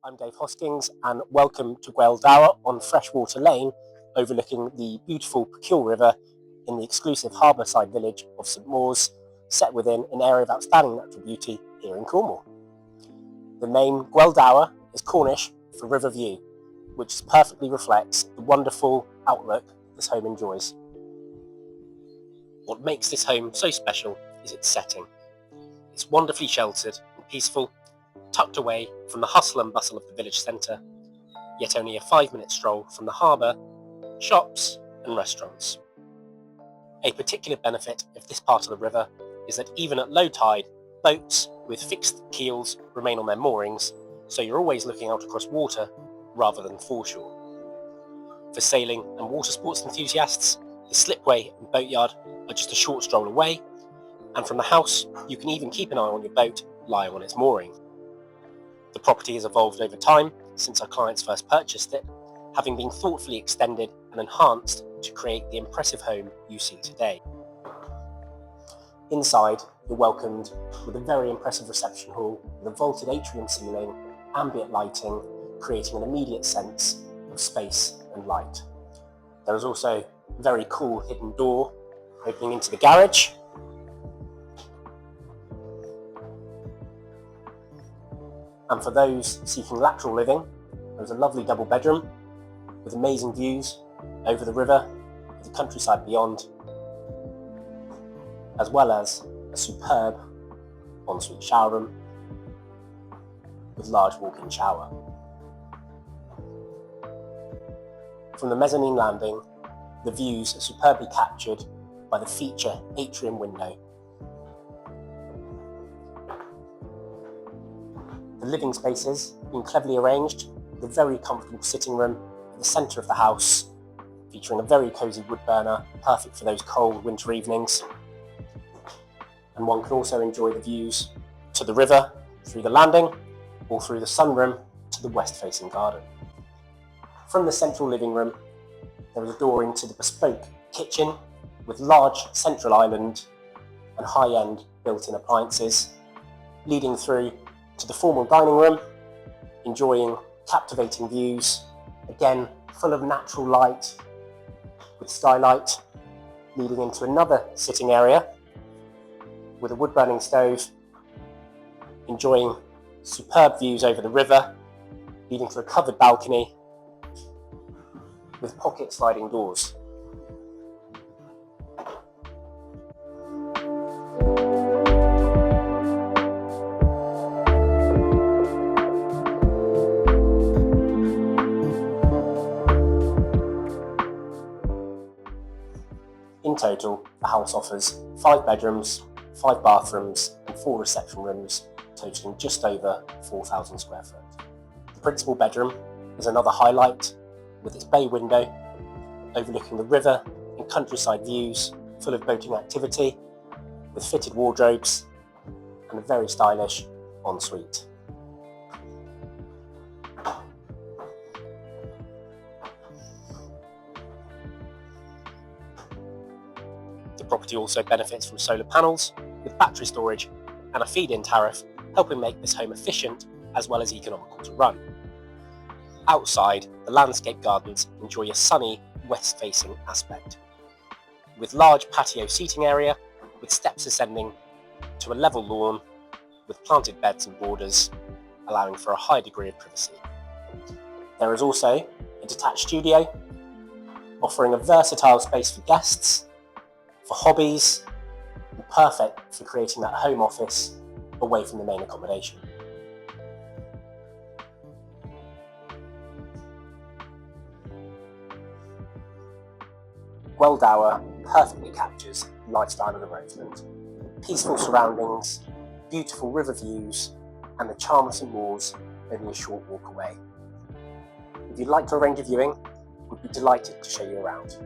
I'm Dave Hoskins and welcome to Gwel Dowr on Freshwater Lane, overlooking the beautiful Pecule River in the exclusive harbourside village of St Mawes, set within an area of outstanding natural beauty here in Cornwall. The name Gwel Dowr is Cornish for river view, which perfectly reflects the wonderful outlook this home enjoys. What makes this home so special is its setting. It's wonderfully sheltered and peaceful, tucked away from the hustle and bustle of the village centre, yet only a 5-minute stroll from the harbour, shops and restaurants. A particular benefit of this part of the river is that even at low tide, boats with fixed keels remain on their moorings, so you're always looking out across water rather than foreshore. For sailing and water sports enthusiasts, the slipway and boatyard are just a short stroll away, and from the house you can even keep an eye on your boat lying on its mooring. The property has evolved over time since our clients first purchased it, having been thoughtfully extended and enhanced to create the impressive home you see today. Inside, you're welcomed with a very impressive reception hall with a vaulted atrium ceiling, ambient lighting, creating an immediate sense of space and light. There is also a very cool hidden door opening into the garage. And for those seeking lateral living, there's a lovely double bedroom with amazing views over the river, with the countryside beyond, as well as a superb ensuite shower room with large walk-in shower. From the mezzanine landing, the views are superbly captured by the feature atrium window. The living spaces have been cleverly arranged with a very comfortable sitting room at the centre of the house, featuring a very cosy wood burner, perfect for those cold winter evenings. And one can also enjoy the views to the river through the landing or through the sunroom to the west-facing garden. From the central living room, there is a door into the bespoke kitchen with large central island and high-end built-in appliances, leading through to the formal dining room, enjoying captivating views, again full of natural light with skylight, leading into another sitting area with a wood-burning stove, enjoying superb views over the river, leading to a covered balcony with pocket sliding doors. In total, the house offers 5 bedrooms, 5 bathrooms and 4 reception rooms, totaling just over 4,000 square foot. The principal bedroom is another highlight with its bay window overlooking the river and countryside views, full of boating activity, with fitted wardrobes and a very stylish ensuite. The property also benefits from solar panels with battery storage and a feed-in tariff, helping make this home efficient as well as economical to run. Outside, the landscape gardens enjoy a sunny west-facing aspect, with large patio seating area with steps ascending to a level lawn with planted beds and borders, allowing for a high degree of privacy. There is also a detached studio, offering a versatile space for guests, for hobbies, and perfect for creating that home office away from the main accommodation. Gwel Dowr perfectly captures the lifestyle of the roadland. Peaceful surroundings, beautiful river views, and the charm of St Mawes only a short walk away. If you'd like to arrange a viewing, we'd be delighted to show you around.